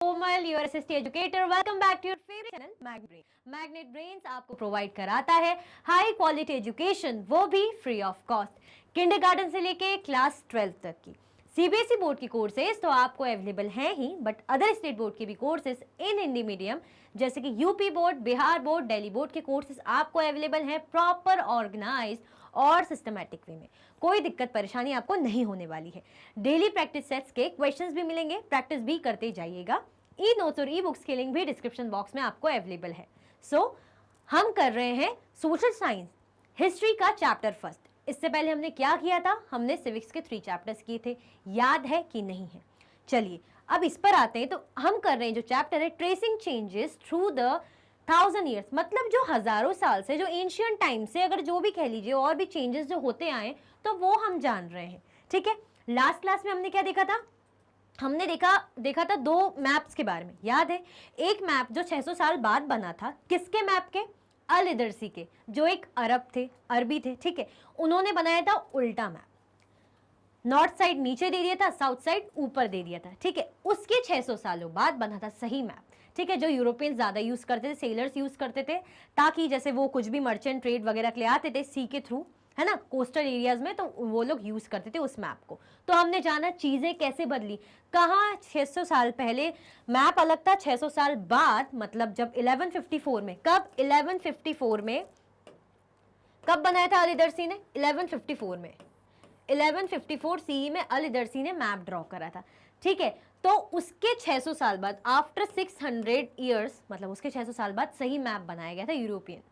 Komal, your assistant educator. Welcome back to your favourite channel Magnet Brain. Magnet Brains आपको provide कराता है high quality education, वो भी free of cost. Kindergarten से लेके class 12 तक की सीबीएसई बोर्ड की कोर्सेज तो आपको अवेलेबल हैं ही, बट अदर स्टेट बोर्ड के भी कोर्सेज इन हिंदी मीडियम जैसे कि UP board, Bihar board, Delhi board के कोर्सेज आपको अवेलेबल हैं प्रॉपर ऑर्गेनाइज्ड और सिस्टमैटिक वे में। कोई दिक्कत परेशानी आपको नहीं होने वाली है। डेली प्रैक्टिस सेट्स के क्वेश्चंस भी मिलेंगे, प्रैक्टिस भी करते जाइएगा। ई नोट्स और ई बुक्स के लिंक भी डिस्क्रिप्शन बॉक्स में आपको अवेलेबल है। हम कर रहे हैं सोशल साइंस हिस्ट्री का चैप्टर फर्स्ट। इससे पहले हमने क्या किया था, हमने सिविक्स के 3 चैप्टर्स किए थे, याद है कि नहीं है? चलिए अब इस पर आते हैं। तो हम कर रहे हैं जो चैप्टर है tracing changes through the 1000 years, मतलब जो हजारों साल से, जो एंशियंट टाइम से अगर जो भी कह लीजिए और भी चेंजेस जो होते आए तो वो हम जान रहे हैं। ठीक है, लास्ट क्लास में हमने क्या देखा था? हमने देखा था 2 मैप्स के बारे में, याद है? एक मैप जो 600 साल बाद बना था, किसके मैप के? अल इदरसी के, जो एक अरबी थे। ठीक है, उन्होंने बनाया था उल्टा मैप, नॉर्थ साइड नीचे दे दिया था, साउथ साइड ऊपर दे दिया था। ठीक है, उसके 600 सालों बाद बना था सही मैप। ठीक है, जो यूरोपियन ज्यादा यूज करते थे, सेलर्स यूज करते थे, ताकि जैसे वो कुछ भी मर्चेंट ट्रेड वगैरह के लिए आते थे सी के थ्रू, है ना, कोस्टल एरियाज में, तो वो लोग यूज करते थे उस मैप को। तो हमने जाना चीजें कैसे बदली, कहाँ 600 साल पहले मैप अलग था, 600 साल बाद मतलब जब 1154 में, कब 1154 में कब बनाया था अल इदरसी ने? 1154 में, 1154 सीई में अल इदरसी ने मैप ड्रॉ करा था। ठीक है, तो उसके 600 साल बाद, आफ्टर 600 ईयर्स, मतलब उसके 600 साल बाद सही मैप बनाया गया था यूरोपियन।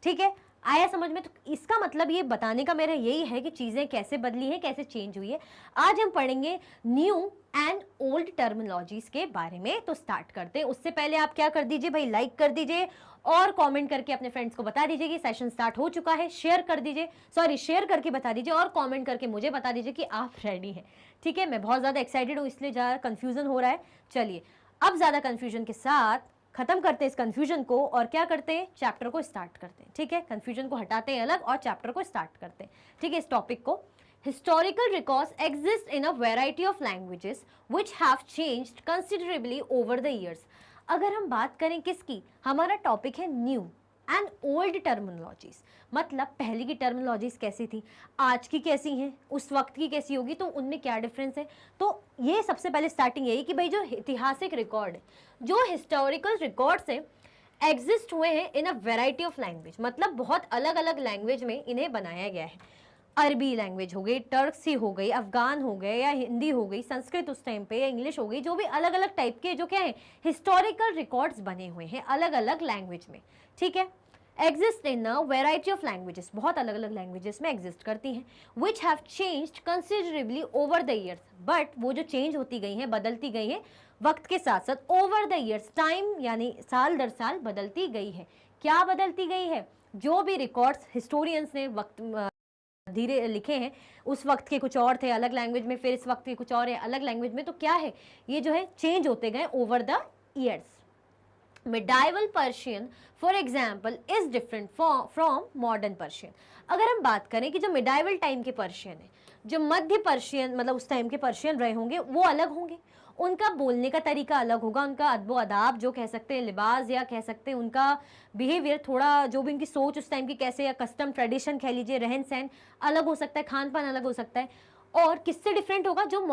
ठीक है, आया समझ में? तो इसका मतलब ये बताने का मेरा यही है कि चीजें कैसे बदली है, कैसे चेंज हुई है। आज हम पढ़ेंगे न्यू एंड ओल्ड टर्मिनोलॉजीज के बारे में। तो स्टार्ट करते हैं। उससे पहले आप क्या कर दीजिए भाई, लाइक कर दीजिए और कमेंट करके अपने फ्रेंड्स को बता दीजिए कि सेशन स्टार्ट हो चुका है। शेयर कर दीजिए, शेयर करके बता दीजिए और कमेंट करके मुझे बता दीजिए कि आप रेडी हैं। ठीक है, मैं बहुत ज्यादा एक्साइटेड हूँ, इसलिए ज्यादा कंफ्यूजन हो रहा है। चलिए अब ज्यादा कंफ्यूजन के साथ खत्म करते हैं इस कंफ्यूजन को और क्या करते हैं, चैप्टर को स्टार्ट करते हैं। ठीक है, कंफ्यूजन को हटाते हैं अलग और चैप्टर को स्टार्ट करते हैं। ठीक है, इस टॉपिक को, historical records exist in a variety of languages which have changed considerably over the years। अगर हम बात करें किसकी, हमारा टॉपिक है न्यू एंड ओल्ड टर्मिनोलॉजीज, मतलब पहले की टर्मिनोलॉजीज कैसी थी, आज की कैसी हैं, उस वक्त की कैसी होगी, तो उनमें क्या डिफरेंस है। तो ये सबसे पहले स्टार्टिंग यही कि भाई जो ऐतिहासिक रिकॉर्ड है, जो हिस्टोरिकल रिकॉर्ड्स है, एग्जिस्ट हुए हैं इन अ वेराइटी ऑफ लैंग्वेज, मतलब बहुत अलग अलग लैंग्वेज में इन्हें बनाया गया है। अरबी लैंग्वेज हो गई, टर्कसी हो गई, अफगान हो गए, या हिंदी हो गई, संस्कृत उस टाइम पे, या इंग्लिश हो गई, जो भी अलग अलग टाइप के जो क्या है हिस्टोरिकल रिकॉर्ड्स बने हुए हैं अलग अलग लैंग्वेज में। ठीक है, exist in a variety of languages, बहुत अलग अलग लैंग्वेजेस में एग्जिस्ट करती हैं, which have changed considerably over the years, but वो जो चेंज होती गई हैं, बदलती गई हैं वक्त के साथ साथ, ओवर द ईयर्स, टाइम यानी साल दर साल बदलती गई है। क्या बदलती गई है? जो भी रिकॉर्ड्स हिस्टोरियंस ने वक्त धीरे लिखे हैं, उस वक्त के कुछ और थे अलग लैंग्वेज में, फिर इस वक्त के कुछ और है अलग लैंग्वेज में, तो क्या है ये जो है चेंज होते गए over the years. Medieval Persian for example is different from modern Persian. अगर हम बात करें कि जो मिडाइवल टाइम के पर्शियन है, जो मध्य पर्शियन मतलब उस टाइम के पर्शियन रहे होंगे, वो अलग होंगे, उनका बोलने का तरीका अलग होगा, उनका अदबो अदाब जो कह सकते हैं, लिबास या कह सकते हैं उनका बिहेवियर, थोड़ा जो भी उनकी सोच उस टाइम की कैसे, या कस्टम ट्रेडिशन कह लीजिए, रहन सहन अलग हो सकता है, खान पान अलग हो सकता है। और किससे डिफरेंट होगा? जो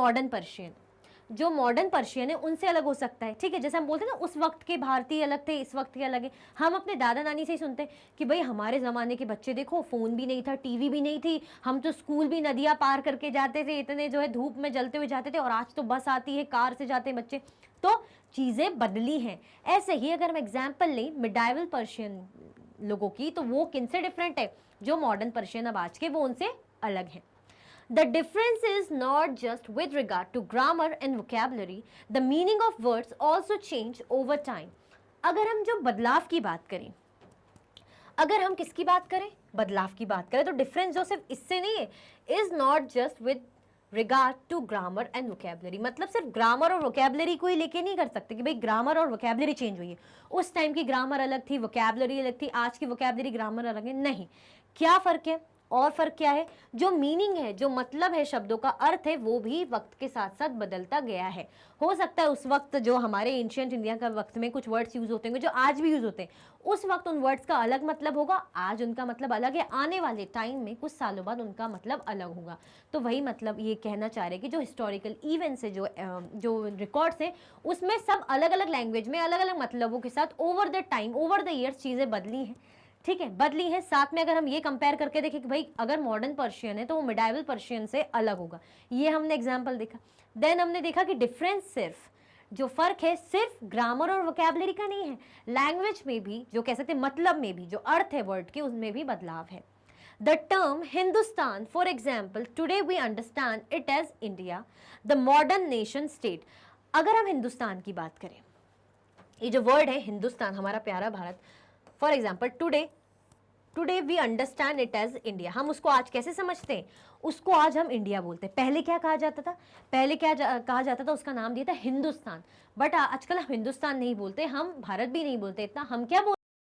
मॉडर्न पर्शियन है उनसे अलग हो सकता है। ठीक है, जैसे हम बोलते हैं ना उस वक्त के भारतीय अलग थे, इस वक्त के अलग है। हम अपने दादा नानी से ही सुनते हैं कि भाई हमारे ज़माने के बच्चे देखो, फ़ोन भी नहीं था, टीवी भी नहीं थी, हम तो स्कूल भी नदियाँ पार करके जाते थे, इतने जो है धूप में जलते हुए जाते थे, और आज तो बस आती है, कार से जाते हैं बच्चे। तो चीज़ें बदली हैं। ऐसे ही अगर हम एग्जाम्पल लें मिडाइवल पर्शियन लोगों की, तो वो किनसे डिफरेंट है? जो मॉडर्न पर्शियन अब आज के, वो उनसे अलग है। The difference is not just with regard to grammar and vocabulary, the meaning of words also change over time। अगर हम जो बदलाव की बात करें, अगर हम किसकी बात करें, बदलाव की बात करें, तो डिफरेंस जो सिर्फ इससे नहीं है, is not just with regard to grammar and vocabulary, मतलब सिर्फ ग्रामर और वोकेबलरी को ही लेके नहीं कर सकते कि भाई ग्रामर और वोकेबलरी चेंज हुई है, उस टाइम की ग्रामर अलग थी, वोकेबलरी अलग थी, आज की वोकेबलरी ग्रामर अलग है। नहीं, क्या फर्क है? और फर्क क्या है, जो मीनिंग है, जो मतलब है, शब्दों का अर्थ है, वो भी वक्त के साथ साथ बदलता गया है। हो सकता है उस वक्त जो हमारे एंशियंट इंडिया का वक्त में कुछ वर्ड्स यूज होते होंगे जो आज भी यूज होते हैं, उस वक्त उन वर्ड्स का अलग मतलब होगा, आज उनका मतलब अलग है, आने वाले टाइम में कुछ सालों बाद उनका मतलब अलग होगा। तो वही मतलब ये कहना चाह रहे हैं कि जो हिस्टोरिकल इवेंट्स है, जो रिकॉर्ड्स है, उसमें सब अलग अलग लैंग्वेज में अलग अलग मतलबों के साथ over the time, over the years चीज़ें बदली हैं। ठीक है, बदली है। साथ में अगर हम ये कंपेयर करके देखें कि भाई अगर मॉडर्न पर्शियन है तो वो मिडाइवल पर्शियन से अलग होगा, ये हमने एग्जाम्पल देखा। देन हमने देखा कि डिफरेंस सिर्फ, जो फर्क है सिर्फ ग्रामर और वोकैबुलरी का नहीं है, लैंग्वेज में भी, जो कह सकते हैं मतलब में भी, जो अर्थ है वर्ड के, उसमें भी बदलाव है। The term Hindustan, for example, today we understand it as India, the modern nation state. अगर हम हिंदुस्तान की बात करें, ये जो वर्ड है हिंदुस्तान, हमारा प्यारा Bharat, for example today we understand it as India, हम उसको आज कैसे समझते हैं, उसको आज हम इंडिया बोलते हैं। पहले क्या कहा जाता था, पहले क्या कहा जाता था, उसका नाम दिया था हिंदुस्तान। बट आजकल हम हिंदुस्तान नहीं बोलते, हम भारत भी नहीं बोलते इतना, हम क्या बोलते